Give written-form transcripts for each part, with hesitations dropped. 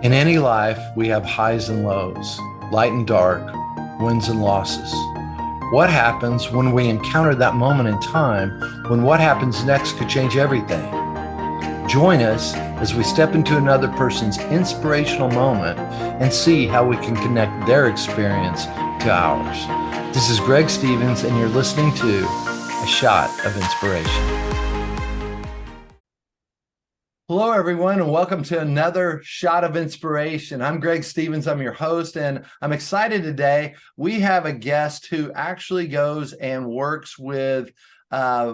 In any life, we have highs and lows, light and dark, wins and losses. What happens when we encounter that moment in time when what happens next could change everything? Join us as we step into another person's inspirational moment and see how we can connect their experience to ours. This is Greg Stevens, and you're listening to A Shot of Inspiration. Hello, everyone, and welcome to another Shot of Inspiration. I'm Greg Stevens. I'm your host, and I'm excited today. We have a guest who actually goes and works with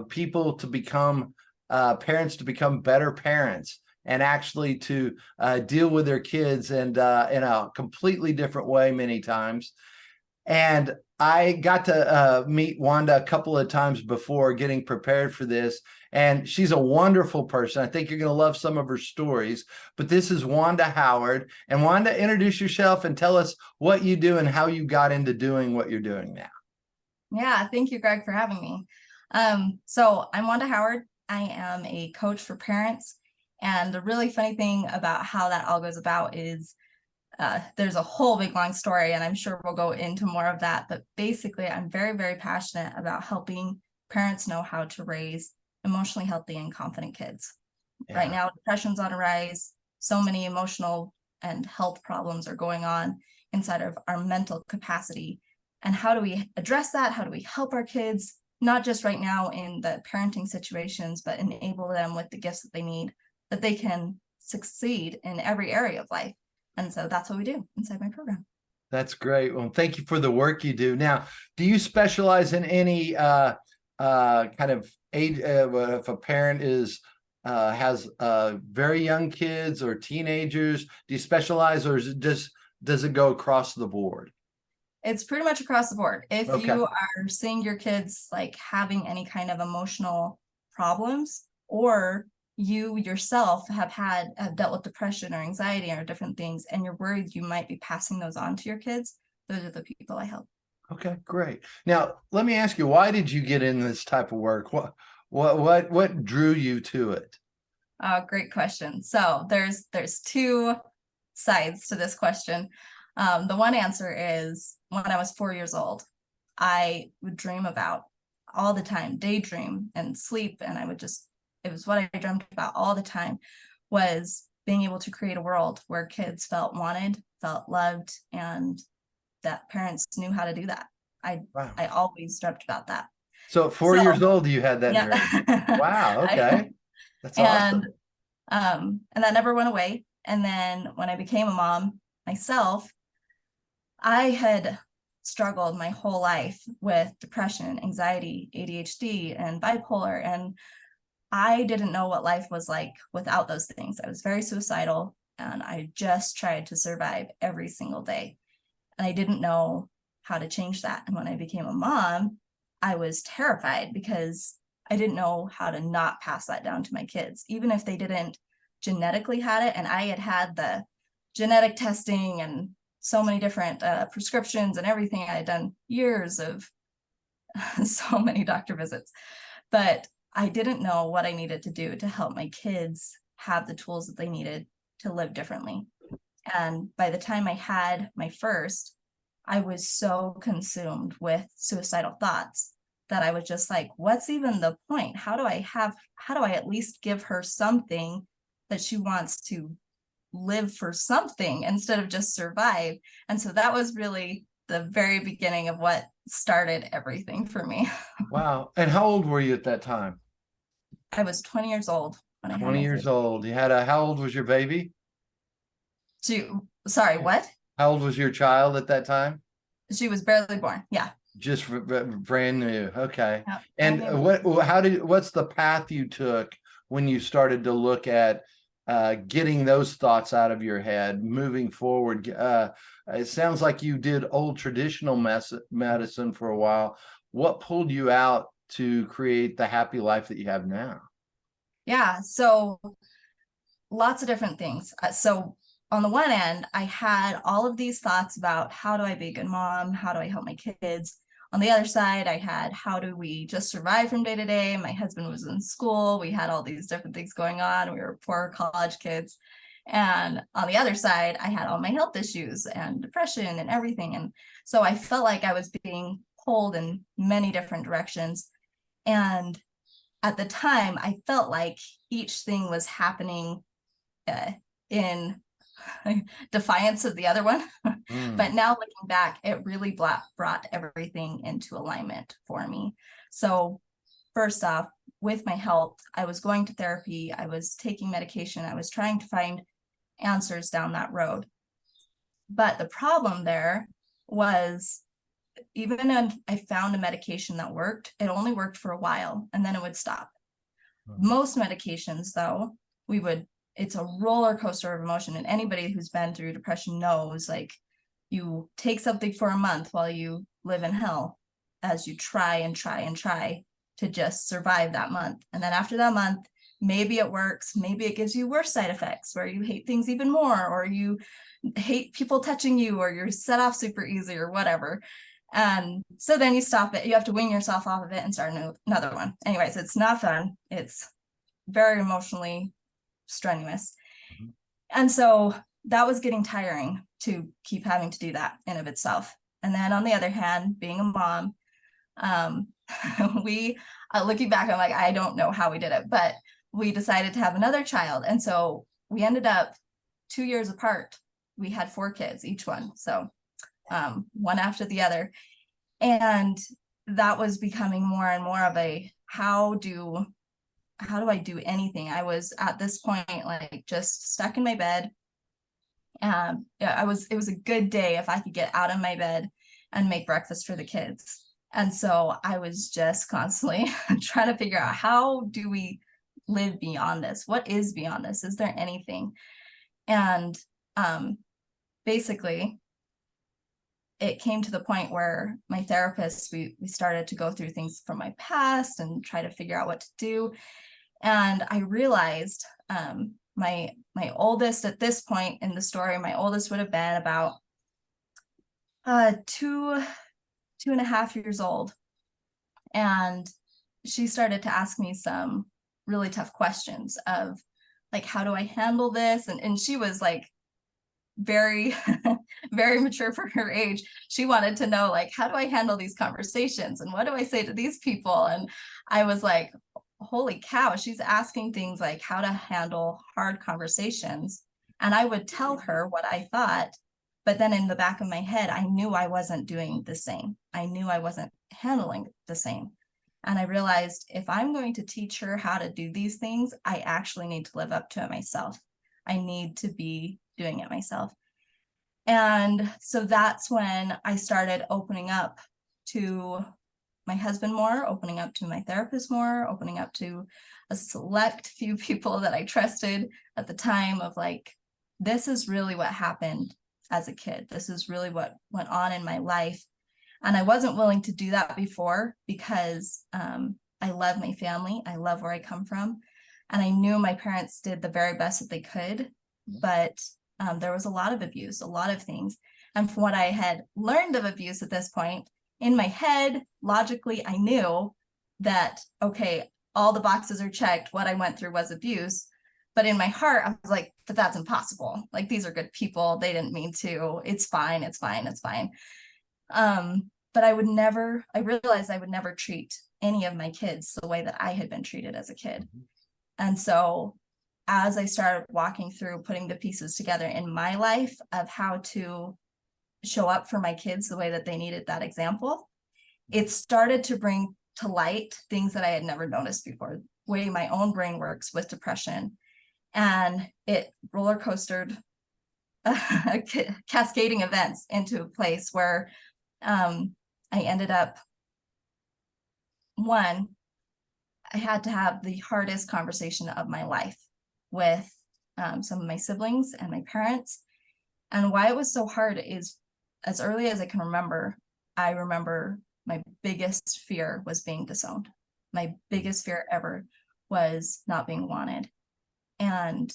people to become parents, to become better parents, and actually to deal with their kids and in a completely different way many times. And I got to meet Wanda a couple of times before getting prepared for this. And she's a wonderful person. I think you're going to love some of her stories. But this is Wanda Howard. And Wanda, introduce yourself and tell us what you do and how you got into doing what you're doing now. Yeah, thank you, Greg, for having me. So I'm Wanda Howard. I am a coach for parents. And the really funny thing about how that all goes about is there's a whole big long story, and I'm sure we'll go into more of that. But basically, I'm very, very passionate about helping parents know how to raise emotionally healthy and confident kids. Yeah. Right now, depression's on a rise. So many emotional and health problems are going on inside of our mental capacity. And how do we address that? How do we help our kids, not just right now in the parenting situations, but enable them with the gifts that they need, that they can succeed in every area of life? And so that's what we do inside my program. That's great. Well, thank you for the work you do. Now, do you specialize in any kind of age? If a parent has very young kids or teenagers, do you specialize, or is it just, does it go across the board? It's pretty much across the board. If you are seeing your kids like having any kind of emotional problems, or you yourself have dealt with depression or anxiety or different things, and you're worried you might be passing those on to your kids, those are the people I help. Okay, great. Now, let me ask you, why did you get in this type of work? What drew you to it? Great question. So there's two sides to this question. The one answer is, when I was 4 years old, I would dream about all the time, daydream and sleep, and it was what I dreamt about all the time, was being able to create a world where kids felt wanted, felt loved, and that parents knew how to do that. I always dreamt about that. So at 4 years old, you had that dream. Wow. Okay. That's awesome. And that never went away. And then when I became a mom myself, I had struggled my whole life with depression, anxiety, ADHD, and bipolar. And I didn't know what life was like without those things. I was very suicidal, and I just tried to survive every single day. And I didn't know how to change that. And when I became a mom, I was terrified because I didn't know how to not pass that down to my kids, even if they didn't genetically had it. And I had the genetic testing and so many different prescriptions and everything. I had done years of so many doctor visits, but I didn't know what I needed to do to help my kids have the tools that they needed to live differently. And by the time I had my first, I was so consumed with suicidal thoughts that I was just like, what's even the point? How do I at least give her something that she wants to live for, something, instead of just survive? And so that was really the very beginning of what started everything for me. Wow. And how old were you at that time? I was 20 years old when I had 20 years old. You had how old was your baby? Sorry, what? How old was your child at that time? She was barely born. Yeah. Just brand new. Okay. Yep. And what's the path you took when you started to look at getting those thoughts out of your head, moving forward? It sounds like you did old traditional medicine for a while. What pulled you out to create the happy life that you have now? Yeah, so lots of different things. So on the one end, I had all of these thoughts about, how do I be a good mom? How do I help my kids? On the other side, I had, how do we just survive from day to day? My husband was in school. We had all these different things going on. We were poor college kids. And on the other side, I had all my health issues and depression and everything. And so I felt like I was being pulled in many different directions. And at the time, I felt like each thing was happening in defiance of the other one. But now looking back, it really brought everything into alignment for me. So first off, with my health, I was going to therapy, I was taking medication, I was trying to find answers down that road. But the problem there was, even when I found a medication that worked, it only worked for a while and then it would stop. Most medications, though, it's a roller coaster of emotion. And anybody who's been through depression knows, like, you take something for a month while you live in hell as you try and try and try to just survive that month. And then after that month, maybe it works, maybe it gives you worse side effects where you hate things even more, or you hate people touching you, or you're set off super easy or whatever. And so then you stop it, you have to wean yourself off of it and start another one. Anyways, it's not fun. It's very emotionally strenuous. And so that was getting tiring to keep having to do that in of itself. And then on the other hand, being a mom, we looking back, I'm like, I don't know how we did it, but we decided to have another child. And so we ended up 2 years apart. We had 4 kids, each one. So one after the other. And that was becoming more and more of a, how do I do anything? I was at this point, like, just stuck in my bed. It was a good day if I could get out of my bed and make breakfast for the kids. And so I was just constantly trying to figure out, how do we live beyond this? What is beyond this? Is there anything? And basically, it came to the point where my therapist, we started to go through things from my past and try to figure out what to do. And I realized my oldest, at this point in the story, my oldest would have been about 2.5 years old. And she started to ask me some really tough questions of, like, how do I handle this? And she was like very, very mature for her age. She wanted to know, like, how do I handle these conversations? And what do I say to these people? And I was like, holy cow, she's asking things like how to handle hard conversations. And I would tell her what I thought, but then in the back of my head, I knew I wasn't doing the same. I knew I wasn't handling the same. And I realized, if I'm going to teach her how to do these things, I actually need to live up to it myself. I need to be doing it myself. And so that's when I started opening up to my husband more, opening up to my therapist more, opening up to a select few people that I trusted at the time, of like, this is really what happened as a kid. This is really what went on in my life. And I wasn't willing to do that before, because I love my family. I love where I come from. And I knew my parents did the very best that they could, but there was a lot of abuse, a lot of things. And from what I had learned of abuse at this point, in my head, logically, I knew that, okay, all the boxes are checked. What I went through was abuse. But in my heart, I was like, but that's impossible. Like, these are good people. They didn't mean to. It's fine. It's fine. It's fine. But I realized I would never treat any of my kids the way that I had been treated as a kid. And so as I started walking through, putting the pieces together in my life of how to show up for my kids the way that they needed that example, it started to bring to light things that I had never noticed before, the way my own brain works with depression. And it roller coastered cascading events into a place where I ended up, one, I had to have the hardest conversation of my life with some of my siblings and my parents. And why it was so hard is, as early as I can remember, I remember my biggest fear was being disowned. My biggest fear ever was not being wanted. And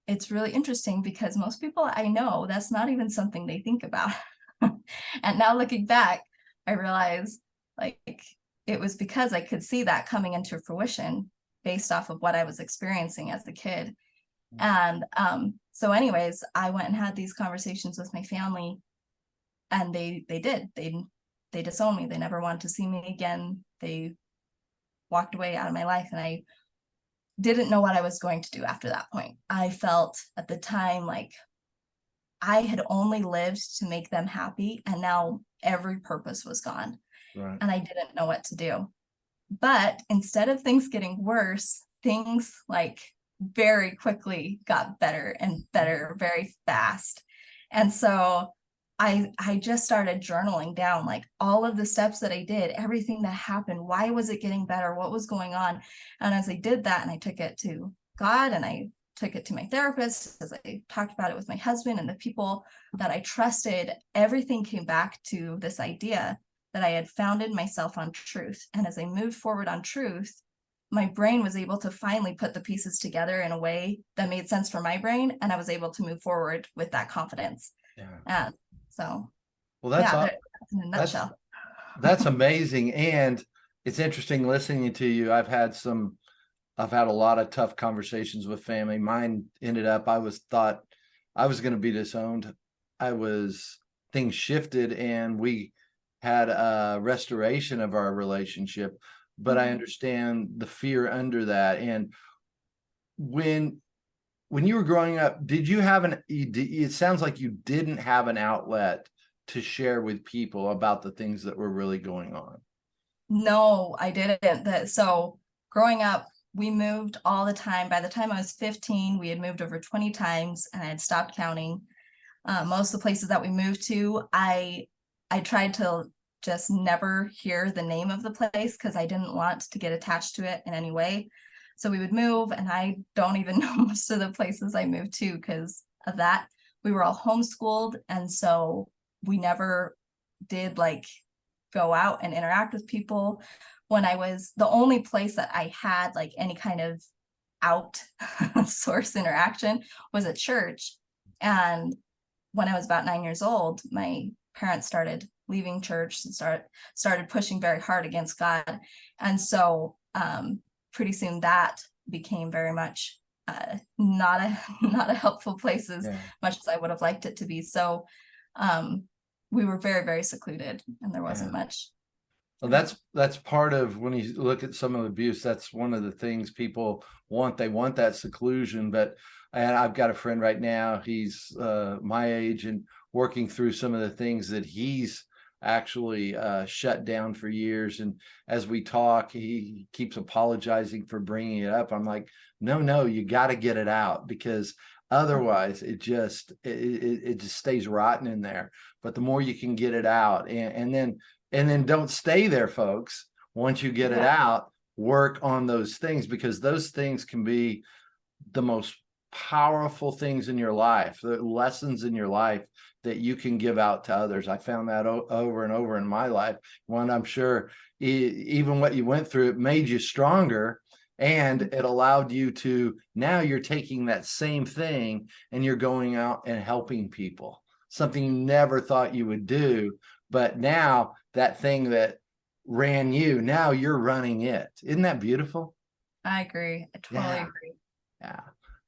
it's really interesting, because most people I know, that's not even something they think about. And now looking back, I realize, like, it was because I could see that coming into fruition based off of what I was experiencing as a kid. And so anyways, I went and had these conversations with my family, and they disowned me. They never wanted to see me again. They walked away out of my life, and I didn't know what I was going to do after that point. I felt at the time like I had only lived to make them happy, and now every purpose was gone. Right. And I didn't know what to do. But instead of things getting worse, things like very quickly got better and better very fast. And so I just started journaling down like all of the steps that I did, everything that happened, why was it getting better, what was going on. And as I did that, and I took it to God, and I took it to my therapist, as I talked about it with my husband and the people that I trusted, everything came back to this idea that I had founded myself on truth. And as I moved forward on truth, my brain was able to finally put the pieces together in a way that made sense for my brain, and I was able to move forward with that confidence. Yeah. So Well, that's that's in a nutshell. That's amazing. And it's interesting listening to you. I've had a lot of tough conversations with family. Mine ended up, thought I was going to be disowned. Things shifted, and we had a restoration of our relationship, but I understand the fear under that. And when you were growing up, did you have it sounds like you didn't have an outlet to share with people about the things that were really going on. No, I didn't. So growing up, we moved all the time. By the time I was 15, we had moved over 20 times, and I had stopped counting. Most of the places that we moved to, I tried to just never hear the name of the place because I didn't want to get attached to it in any way. So we would move, and I don't even know most of the places I moved to because of that. We were all homeschooled, and so we never did like go out and interact with people. When I was, the only place that I had like any kind of out source interaction was at church. And when I was about 9 years old, my parents started leaving church and started pushing very hard against God. And so pretty soon that became very much not a helpful place as much as I would have liked it to be. So we were very, very secluded, and there wasn't much. Well, that's part of when you look at some of the abuse, that's one of the things people want. They want that seclusion. And I've got a friend right now, he's my age and working through some of the things that he's actually shut down for years. And as we talk, he keeps apologizing for bringing it up. I'm like, no, you got to get it out, because otherwise it just stays rotten in there. But the more you can get it out, and then don't stay there, folks. Once you get it out, work on those things, because those things can be the most powerful things in your life, the lessons in your life that you can give out to others. I found that over and over in my life. One, I'm sure even what you went through, it made you stronger, and it allowed you to, now you're taking that same thing and you're going out and helping people, something you never thought you would do. But now that thing that ran you, now you're running it. Isn't that beautiful? I agree. I totally agree. Yeah.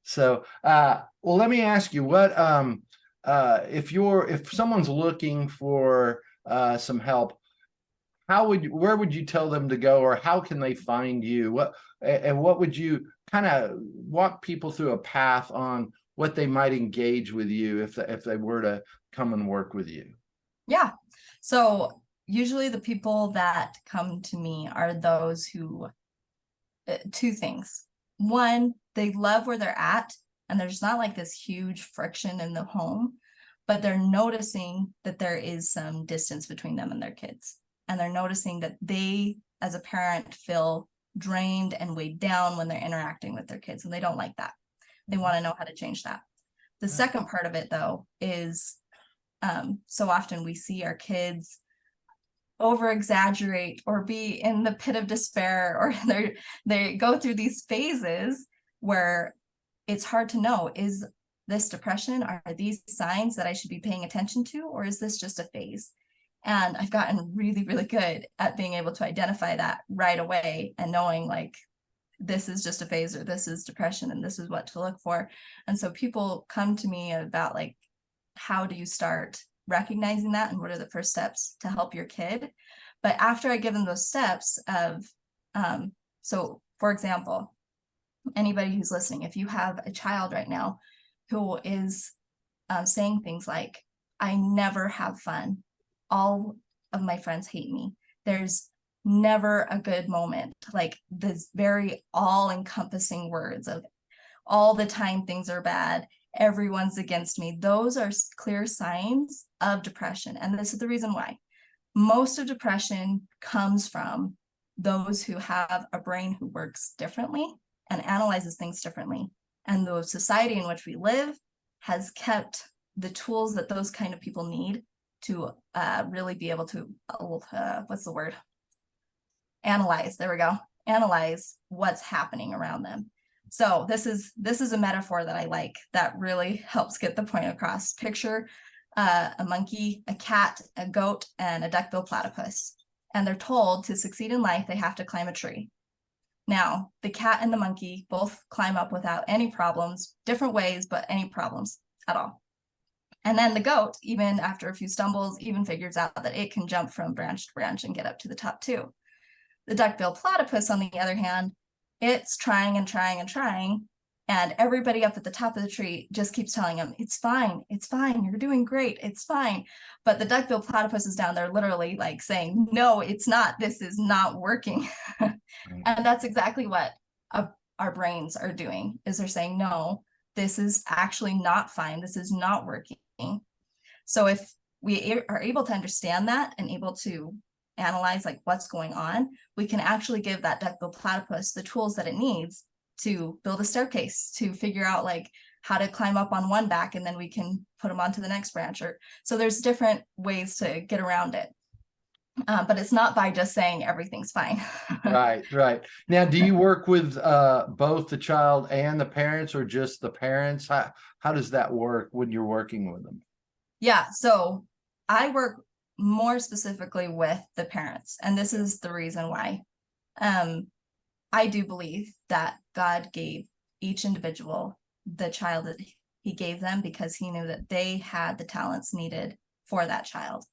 So, well, let me ask you, what, if someone's looking for some help, where would you tell them to go, or how can they find you? What would you kind of walk people through a path on what they might engage with you if they were to come and work with you? Yeah. So usually the people that come to me are those who, two things. One, they love where they're at, and there's not like this huge friction in the home, but they're noticing that there is some distance between them and their kids. And they're noticing that they, as a parent, feel drained and weighed down when they're interacting with their kids, and they don't like that. They want to know how to change that. The second part of it, though, is so often we see our kids over exaggerate or be in the pit of despair, or they go through these phases where it's hard to know, is this depression? Are these signs that I should be paying attention to, or is this just a phase? And I've gotten really, really good at being able to identify that right away and knowing like this is just a phase, or this is depression, and this is what to look for. And so people come to me about like, how do you start recognizing that, and what are the first steps to help your kid? But after I give them those steps of, so for example, anybody who's listening, if you have a child right now who is saying things like, I never have fun, all of my friends hate me, there's never a good moment, like this very all-encompassing words of all the time things are bad, everyone's against me, those are clear signs of depression. And this is the reason why. Most of depression comes from those who have a brain who works differently and analyzes things differently. And the society in which we live has kept the tools that those kind of people need to really be able to, what's the word? Analyze, there we go. Analyze what's happening around them. So this is a metaphor that I like that really helps get the point across. Picture a monkey, a cat, a goat, and a duck-billed platypus. And they're told to succeed in life, they have to climb a tree. Now, the cat and the monkey both climb up without any problems, different ways, but any problems at all. And then the goat, even after a few stumbles, even figures out that it can jump from branch to branch and get up to the top too. The duck-billed platypus, on the other hand, it's trying and trying and trying, and everybody up at the top of the tree just keeps telling him, it's fine, you're doing great, it's fine. But the duck-billed platypus is down there literally like saying, no, it's not, this is not working. And that's exactly what our brains are doing, is they're saying, no, this is actually not fine, this is not working. So if we are able to understand that and able to analyze like what's going on, we can actually give that duck-billed platypus the tools that it needs to build a staircase, to figure out like how to climb up on one back, and then we can put them onto the next branch. Or so there's different ways to get around it, but it's not by just saying everything's fine. Right. Now, do you work with both the child and the parents, or just the parents? How does that work when you're working with them? Yeah, so I work more specifically with the parents, and this is the reason why. I do believe that God gave each individual the child that he gave them because he knew that they had the talents needed for that child.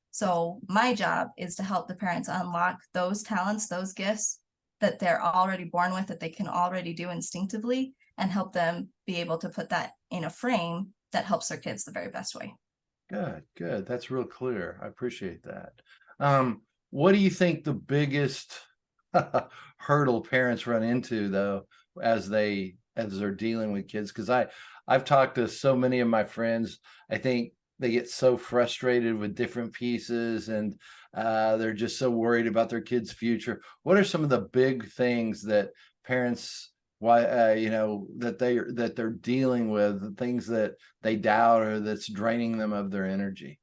So my job is to help the parents unlock those talents, those gifts that they're already born with, that they can already do instinctively, and help them be able to put that in a frame that helps their kids the very best way. Good. That's real clear. I appreciate that. What do you think the biggest hurdle parents run into, though, as they're dealing with kids? Because I've talked to so many of my friends. I think they get so frustrated with different pieces, and they're just so worried about their kids' future. What are some of the big things that parents, that they're dealing with, the things that they doubt or that's draining them of their energy?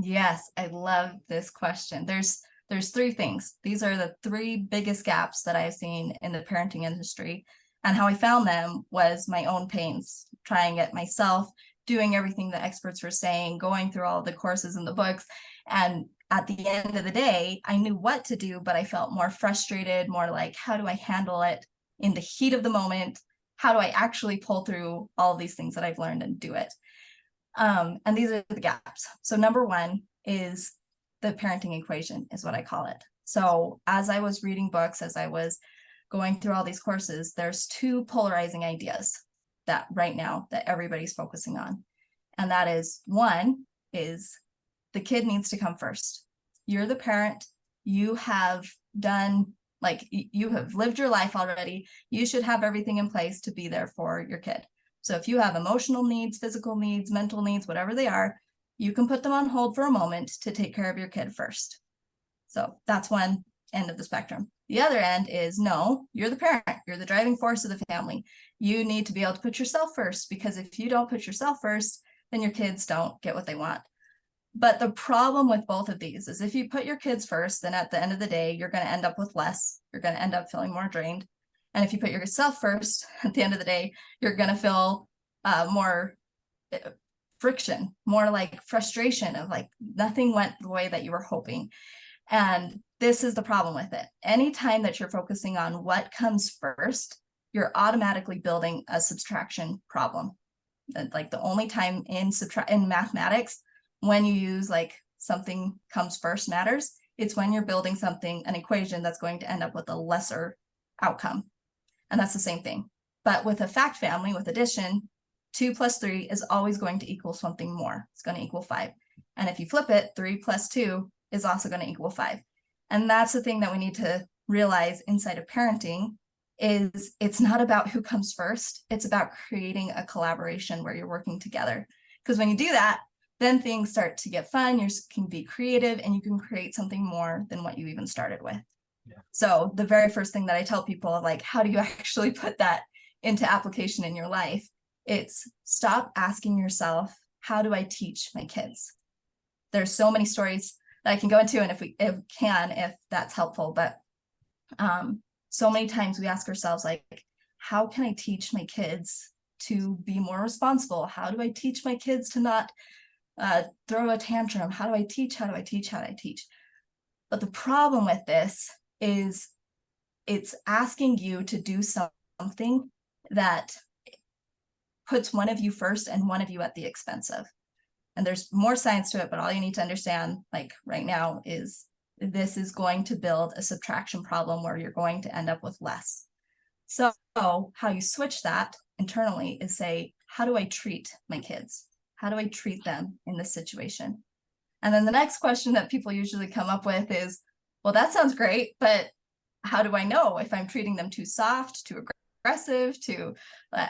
Yes, I love this question. There's three things. These are the three biggest gaps that I've seen in the parenting industry. And how I found them was my own pains, trying it myself, doing everything the experts were saying, going through all the courses and the books. And at the end of the day, I knew what to do, but I felt more frustrated, more like, how do I handle it in the heat of the moment? How do I actually pull through all of these things that I've learned and do it? And these are the gaps. So number one is the parenting equation, is what I call it. So as I was reading books, as I was going through all these courses, there's two polarizing ideas that right now that everybody's focusing on. And that is, one is the kid needs to come first. You're the parent, you have done, like, you have lived your life already. You should have everything in place to be there for your kid. So if you have emotional needs, physical needs, mental needs, whatever they are, you can put them on hold for a moment to take care of your kid first. So that's one end of the spectrum. The other end is, no, you're the parent, you're the driving force of the family. You need to be able to put yourself first, because if you don't put yourself first, then your kids don't get what they want. But the problem with both of these is, if you put your kids first, then at the end of the day, you're going to end up with less. You're going to end up feeling more drained. And if you put yourself first, at the end of the day, you're going to feel more friction, more like frustration of like nothing went the way that you were hoping. And this is the problem with it. Anytime that you're focusing on what comes first, you're automatically building a subtraction problem. Like the only time in mathematics, when you use like something comes first matters, it's when you're building something, an equation that's going to end up with a lesser outcome. And that's the same thing. But with a fact family, with addition, 2 plus 3 is always going to equal something more. It's going to equal 5. And if you flip it, 3 plus 2 is also going to equal 5. And that's the thing that we need to realize inside of parenting is it's not about who comes first. It's about creating a collaboration where you're working together. Because when you do that, then things start to get fun. You can be creative and you can create something more than what you even started with. Yeah. So the very first thing that I tell people, like, how do you actually put that into application in your life? It's stop asking yourself, how do I teach my kids? There's so many stories that I can go into, and if that's helpful, but so many times we ask ourselves, like, how can I teach my kids to be more responsible? How do I teach my kids to not throw a tantrum? How do I teach? How do I teach? How do I teach? But the problem with this is it's asking you to do something that puts one of you first and one of you at the expense of. And there's more science to it, but all you need to understand, like right now, is this is going to build a subtraction problem where you're going to end up with less. So how you switch that internally is say, how do I treat my kids? How do I treat them in this situation? And then the next question that people usually come up with is, well, that sounds great, but how do I know if I'm treating them too soft, too aggressive,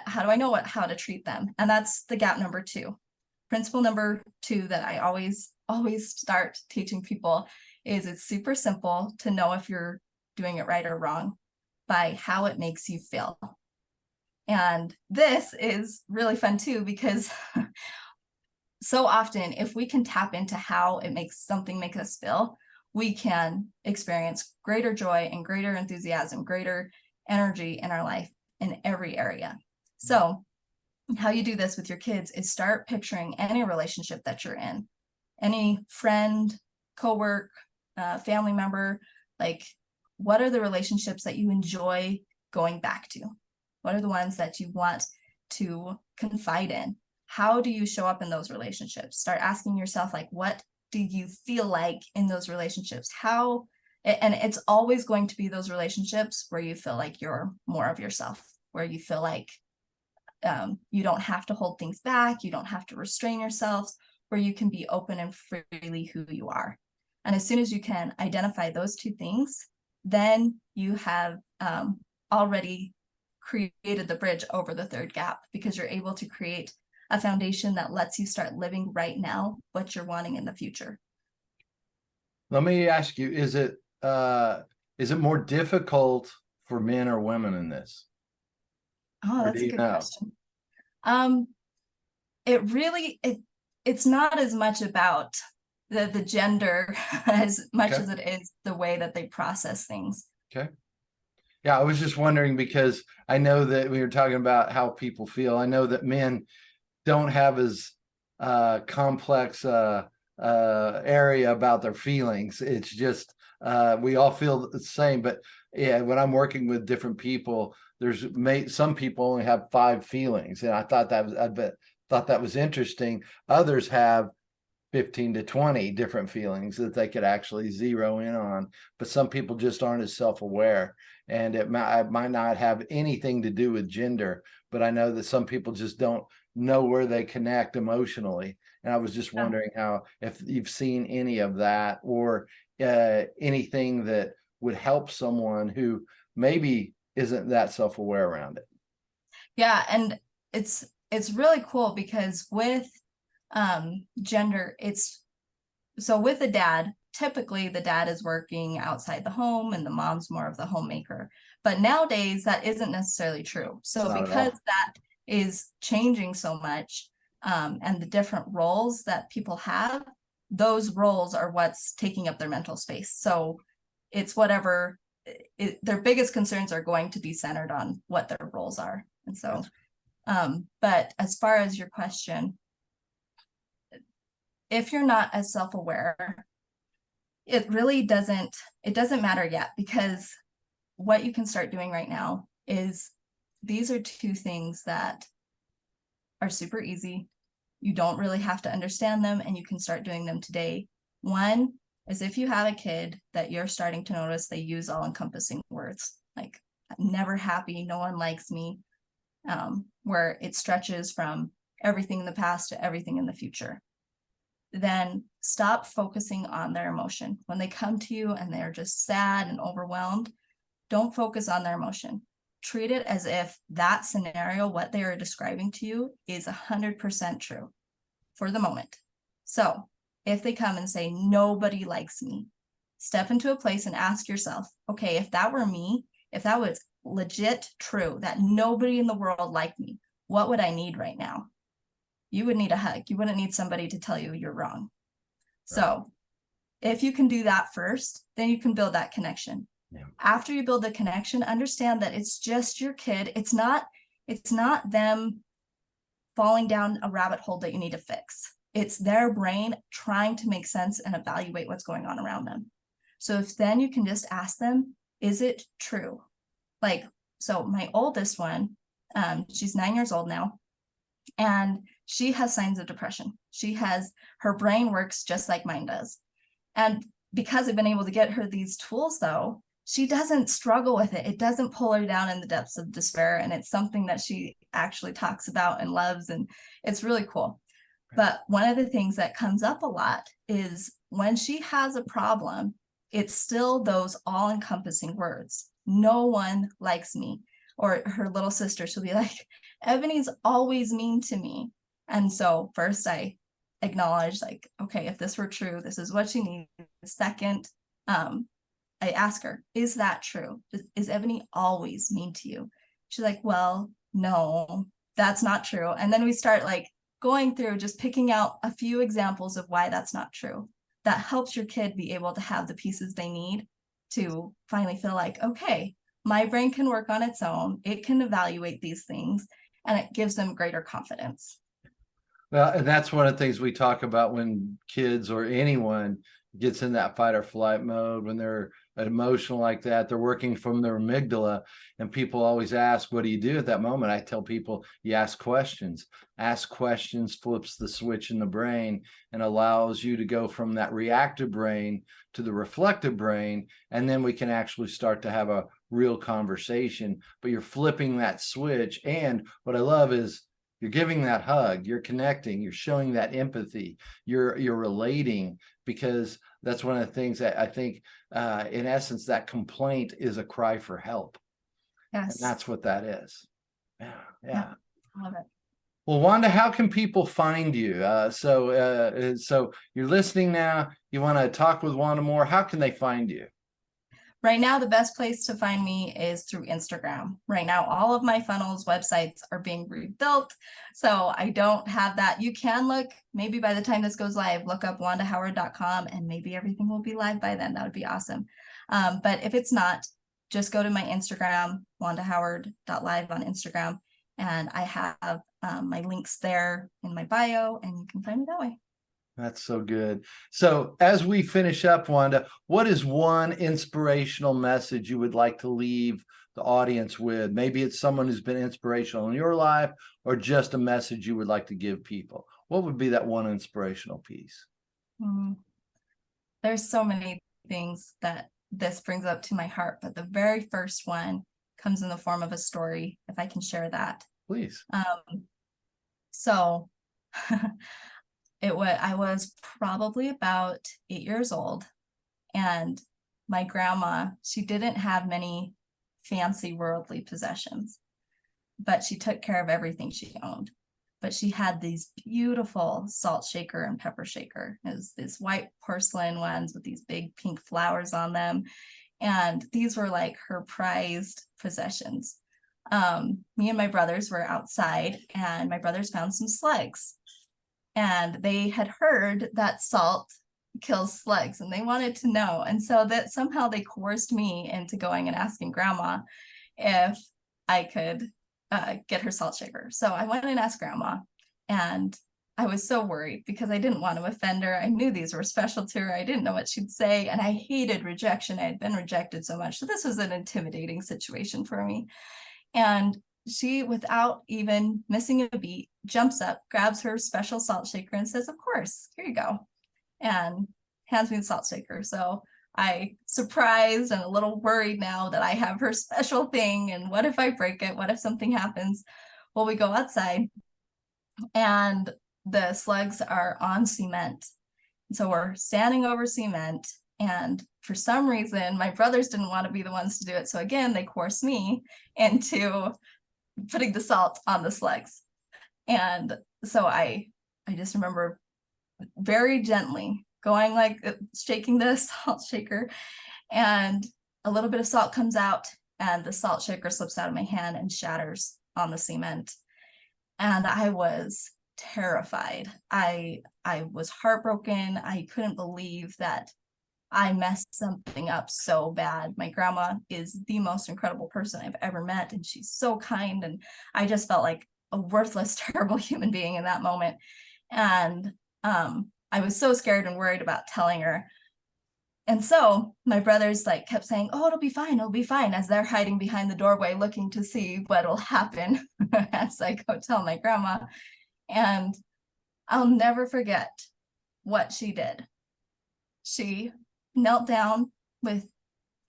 how do I know how to treat them? And that's the gap number 2. Principle number 2 that I always start teaching people is it's super simple to know if you're doing it right or wrong by how it makes you feel. And this is really fun too, because so often if we can tap into how it makes something make us feel, we can experience greater joy and greater enthusiasm, greater energy in our life in every area. So how you do this with your kids is start picturing any relationship that you're in, any friend, coworker, family member, like what are the relationships that you enjoy going back to? What are the ones that you want to confide in? How do you show up in those relationships? Start asking yourself, like, what do you feel like in those relationships? And it's always going to be those relationships where you feel like you're more of yourself, where you feel like you don't have to hold things back, you don't have to restrain yourselves, where you can be open and freely who you are. And as soon as you can identify those 2 things, then you have already created the bridge over the 3rd gap, because you're able to create a foundation that lets you start living right now what you're wanting in the future. Let me ask you, is it more difficult for men or women in this? Oh, that's a good question. It's not as much about the gender as much as it is the way that they process things. Okay. Yeah, I was just wondering, because I know that we were talking about how people feel. I know that men don't have as complex area about their feelings. It's just we all feel the same. But yeah, when I'm working with different people, some people only have 5 feelings, and I thought that was interesting. Others have 15 to 20 different feelings that they could actually zero in on, but some people just aren't as self-aware, and it might not have anything to do with gender, but I know that some people just don't know where they connect emotionally. And I was just wondering if you've seen any of that, or anything that would help someone who maybe isn't that self-aware around it. Yeah, and it's really cool, because with gender, so with the dad, typically the dad is working outside the home and the mom's more of the homemaker. But nowadays that isn't necessarily true. So because that is changing so much, and the different roles that people have, those roles are what's taking up their mental space. So it's whatever their biggest concerns are going to be centered on what their roles are. And so but as far as your question, if you're not as self-aware, It really doesn't, it doesn't matter yet, because what you can start doing right now is, these are two things that are super easy. You don't really have to understand them, and you can start doing them today. One is, if you have a kid that you're starting to notice they use all-encompassing words like "I'm never happy," "no one likes me," where it stretches from everything in the past to everything in the future, then stop focusing on their emotion. When they come to you and they're just sad and overwhelmed, don't focus on their emotion. Treat it as if that scenario, what they are describing to you, is 100% true for the moment. So if they come and say, "Nobody likes me," step into a place and ask yourself, okay, if that were me, if that was legit true, that nobody in the world liked me, what would I need right now? You would need a hug. You wouldn't need somebody to tell you you're wrong. So if you can do that first, then you can build that connection. Yeah. After you build the connection, understand that it's just your kid. It's not them falling down a rabbit hole that you need to fix. It's their brain trying to make sense and evaluate what's going on around them. So if then you can just ask them, is it true? Like, so my oldest one, she's 9 years old now, and she has signs of depression. Her brain works just like mine does. And because I've been able to get her these tools, though, she doesn't struggle with it. It doesn't pull her down in the depths of despair. And it's something that she actually talks about and loves. And it's really cool. But one of the things that comes up a lot is, when she has a problem, it's still those all-encompassing words. "No one likes me." Or her little sister, she'll be like, "Ebony's always mean to me." And so first I acknowledge, like, okay, if this were true, this is what she needs. Second, I ask her, is that true? Is Ebony always mean to you? She's like, well, no, that's not true. And then we start like going through, just picking out a few examples of why that's not true. That helps your kid be able to have the pieces they need to finally feel like, okay, my brain can work on its own. It can evaluate these things, and it gives them greater confidence. Well, and that's one of the things we talk about when kids or anyone gets in that fight or flight mode, when they're emotional like that, they're working from their amygdala. And people always ask, what do you do at that moment? I tell people, you ask questions. Ask questions flips the switch in the brain and allows you to go from that reactive brain to the reflective brain. And then we can actually start to have a real conversation, but you're flipping that switch. And what I love is, you're giving that hug, you're connecting, you're showing that empathy, you're relating, because that's one of the things that I think, in essence, that complaint is a cry for help. Yes. And that's what that is. Yeah. I love it. Well, Wanda, how can people find you? So you're listening now, you want to talk with Wanda more, how can they find you? Right now, the best place to find me is through Instagram. Right now, all of my funnels websites are being rebuilt, so I don't have that. You can look, maybe by the time this goes live, look up wandahoward.com, and maybe everything will be live by then. That would be awesome. But if it's not, just go to my Instagram, wandahoward.live on Instagram, and I have my links there in my bio, and you can find me that way. That's so good. So as we finish up, Wanda, what is one inspirational message you would like to leave the audience with? Maybe it's someone who's been inspirational in your life, or just a message you would like to give people. What would be that one inspirational piece? There's so many things that this brings up to my heart, but the very first one comes in the form of a story, if I can share that. Please. So I was probably about 8 years old, and my grandma, she didn't have many fancy worldly possessions, but she took care of everything she owned. But she had these beautiful salt shaker and pepper shaker. It was these white porcelain ones with these big pink flowers on them. And these were like her prized possessions. Me and my brothers were outside, and my brothers found some slugs. And they had heard that salt kills slugs, and they wanted to know. And so that somehow they coerced me into going and asking grandma if I could get her salt shaker. So I went and asked grandma, and I was so worried because I didn't want to offend her. I knew these were special to her. I didn't know what she'd say. And I hated rejection. I had been rejected so much. So this was an intimidating situation for me. And she, without even missing a beat, jumps up, grabs her special salt shaker and says, "Of course, here you go," and hands me the salt shaker. So I, surprised and a little worried now that I have her special thing. And what if I break it? What if something happens? Well, we go outside and the slugs are on cement. So we're standing over cement. And for some reason, my brothers didn't want to be the ones to do it. So again, they coerced me into putting the salt on the slugs. And so I just remember very gently going, like, shaking the salt shaker, and a little bit of salt comes out and the salt shaker slips out of my hand and shatters on the cement. And I was terrified. I was heartbroken. I couldn't believe that I messed something up so bad. My grandma is the most incredible person I've ever met, and she's so kind. And I just felt like a worthless, terrible human being in that moment. And I was so scared and worried about telling her. And so my brothers like kept saying, "Oh, it'll be fine," as they're hiding behind the doorway looking to see what'll happen as I go tell my grandma. And I'll never forget what she did. She knelt down I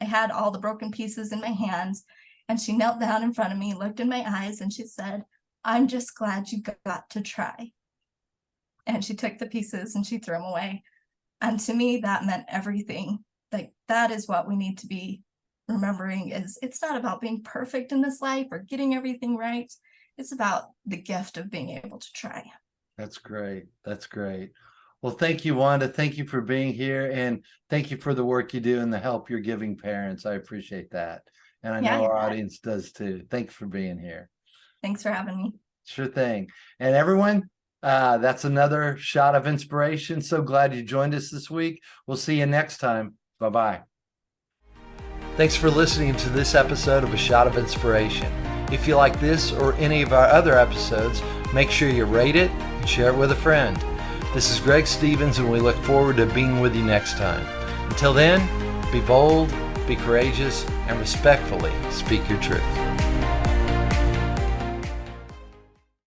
had all the broken pieces in my hands, and she knelt down in front of me, looked in my eyes, and she said, "I'm just glad you got to try." And she took the pieces and she threw them away. And to me, that meant everything. Like, that is what we need to be remembering, is it's not about being perfect in this life or getting everything right. It's about the gift of being able to try. That's great. That's great. Well, thank you, Wanda. Thank you for being here, and thank you for the work you do and the help you're giving parents. I appreciate that. And I know our audience does too. Thanks for being here. Thanks for having me. Sure thing. And everyone, that's another shot of inspiration. So glad you joined us this week. We'll see you next time. Bye-bye. Thanks for listening to this episode of A Shot of Inspiration. If you like this or any of our other episodes, make sure you rate it and share it with a friend. This is Greg Stevens, and we look forward to being with you next time. Until then, be bold, be courageous, and respectfully speak your truth.